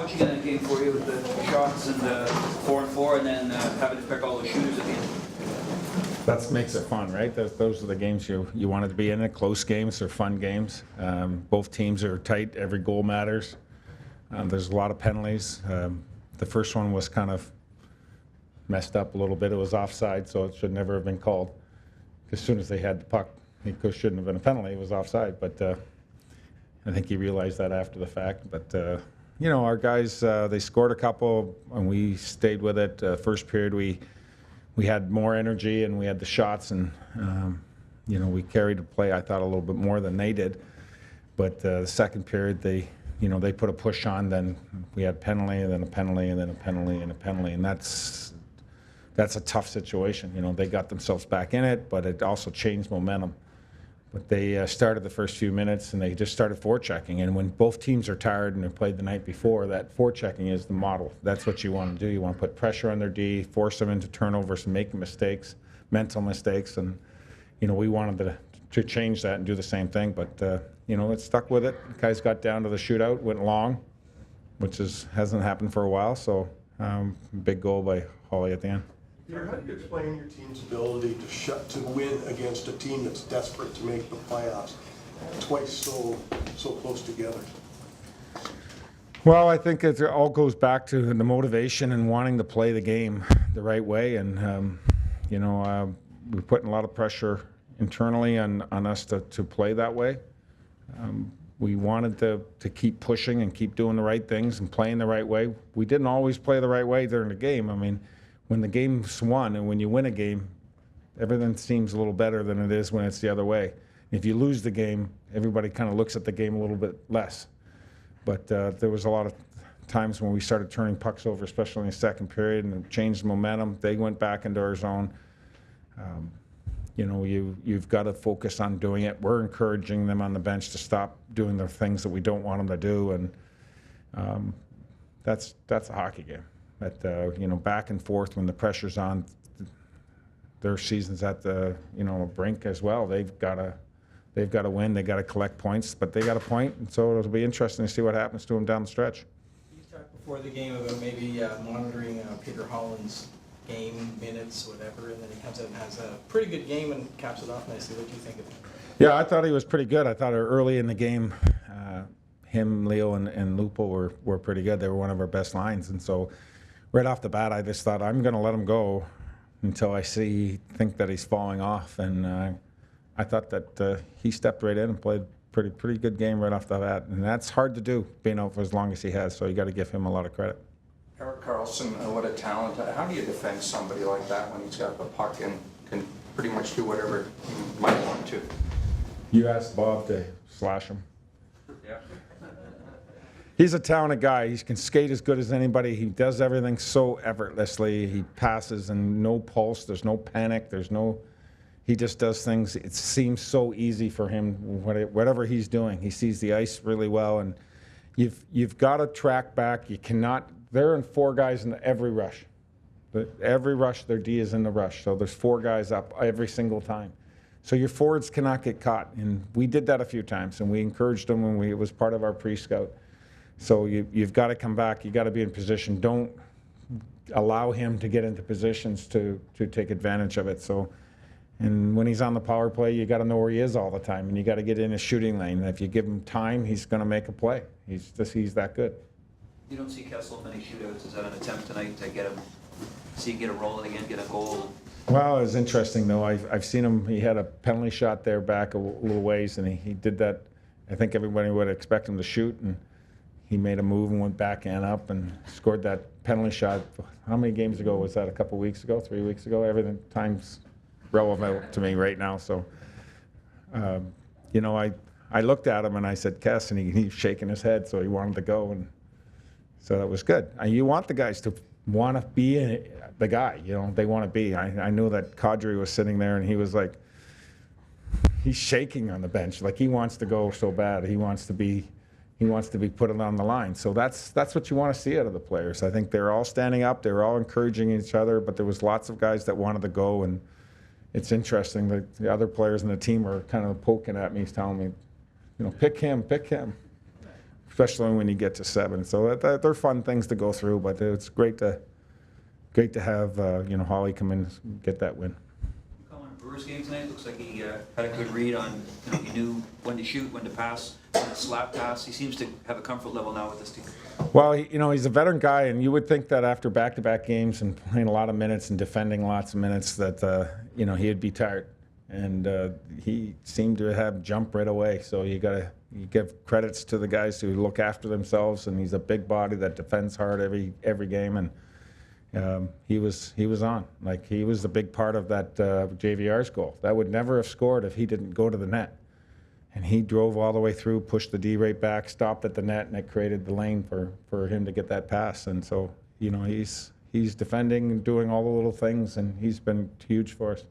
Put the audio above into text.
watching that game for you with the shots and 4-4, and then having to pick all the shooters at the end? That makes it fun, right? Those are the games you wanted to be in. Close games, they're fun games. Both teams are tight. Every goal matters. There's a lot of penalties. The first one was kind of messed up a little bit. It was offside, so it should never have been called. As soon as they had the puck, it shouldn't have been a penalty. It was offside, but I think he realized that after the fact. But you know, our guys, they scored a couple, and we stayed with it. First period, we had more energy and we had the shots, and you know, we carried the play, I thought, a little bit more than they did. But the second period, they put a push on. Then we had penalty, and then a penalty, and then a penalty, and a penalty, and that's a tough situation. You know, they got themselves back in it, but it also changed momentum. But they started the first few minutes, and they just started forechecking. And when both teams are tired and they played the night before, that forechecking is the model. That's what you want to do. You want to put pressure on their D, force them into turnovers and making mistakes, mental mistakes. And, you know, we wanted to change that and do the same thing. But, you know, it stuck with it. The guys got down to the shootout, went long, which hasn't happened for a while. So big goal by Holly at the end. How do you explain your team's ability to win against a team that's desperate to make the playoffs, twice so close together? Well, I think it all goes back to the motivation and wanting to play the game the right way. And, you know, we're putting a lot of pressure internally on us to play that way. We wanted to keep pushing and keep doing the right things and playing the right way. We didn't always play the right way during the game. I mean, when the game's won and when you win a game, everything seems a little better than it is when it's the other way. If you lose the game, everybody kind of looks at the game a little bit less. But there was a lot of times when we started turning pucks over, especially in the second period, and it changed momentum. They went back into our zone. You know, you've got to focus on doing it. We're encouraging them on the bench to stop doing the things that we don't want them to do, and that's a hockey game. But you know, back and forth when the pressure's on, their season's at the brink as well. They've got to win. They got to collect points, but they got a point, and so it'll be interesting to see what happens to them down the stretch. You talked before the game about maybe monitoring Peter Holland's game minutes, whatever, and then he comes out and has a pretty good game and caps it off nicely. What do you think of him? Yeah, I thought he was pretty good. I thought early in the game, him, Leo, and Lupo were pretty good. They were one of our best lines, and so right off the bat, I just thought I'm going to let him go until I think that he's falling off, and I thought that he stepped right in and played pretty good game right off the bat, and that's hard to do, being out for as long as he has. So you got to give him a lot of credit. Eric Carlson, what a talent. How do you defend somebody like that when he's got the puck and can pretty much do whatever he might want to? You asked Bob to slash him. Yeah. He's a talented guy. He can skate as good as anybody. He does everything so effortlessly. He passes and no pulse. There's no panic. He just does things. It seems so easy for him, whatever he's doing. He sees the ice really well, and you've got to track back. You cannot. They're in four guys in every rush. Every rush, their D is in the rush. So there's four guys up every single time. So your forwards cannot get caught. And we did that a few times, and we encouraged them when it was part of our pre-scout. So you've got to come back. You've got to be in position. Don't allow him to get into positions to take advantage of it. So, and when he's on the power play, you got to know where he is all the time, and you got to get in his shooting lane. And if you give him time, he's going to make a play. He's that good. You don't see Kessel in any shootouts. Is that an attempt tonight to get him rolling again, get a goal? Well, it was interesting though. I've seen him. He had a penalty shot there back a little ways, and he did that. I think everybody would expect him to shoot, and he made a move and went back and up and scored that penalty shot. How many games ago was that? A couple weeks ago, 3 weeks ago? Everything time's relevant to me right now. So, you know, I looked at him and I said, Kess, and he was shaking his head, so he wanted to go, and so that was good. You want the guys to want to be the guy, you know, they want to be. I knew that Kadri was sitting there and he was like, he's shaking on the bench. Like he wants to go so bad. He wants to be put on the line. So that's what you want to see out of the players. I think they're all standing up. They were all encouraging each other, but there was lots of guys that wanted to go. And it's interesting that the other players in the team are kind of poking at me, telling me, you know, pick him. especially when you get to 7. So they're fun things to go through, but it's great to have Holly come in and get that win. Calling a Brewers game tonight, looks like he had a good read on, he knew when to shoot, when to pass, when to slap pass. He seems to have a comfort level now with this team. Well, he's a veteran guy, and you would think that after back-to-back games and playing a lot of minutes and defending lots of minutes that, he'd be tired. And he seemed to have jumped right away. So you give credits to the guys who look after themselves, and he's a big body that defends hard every game. And he was on. Like, he was a big part of that JVR's goal. That would never have scored if he didn't go to the net. And he drove all the way through, pushed the D right back, stopped at the net, and it created the lane for him to get that pass. And so, he's defending and doing all the little things, and he's been huge for us.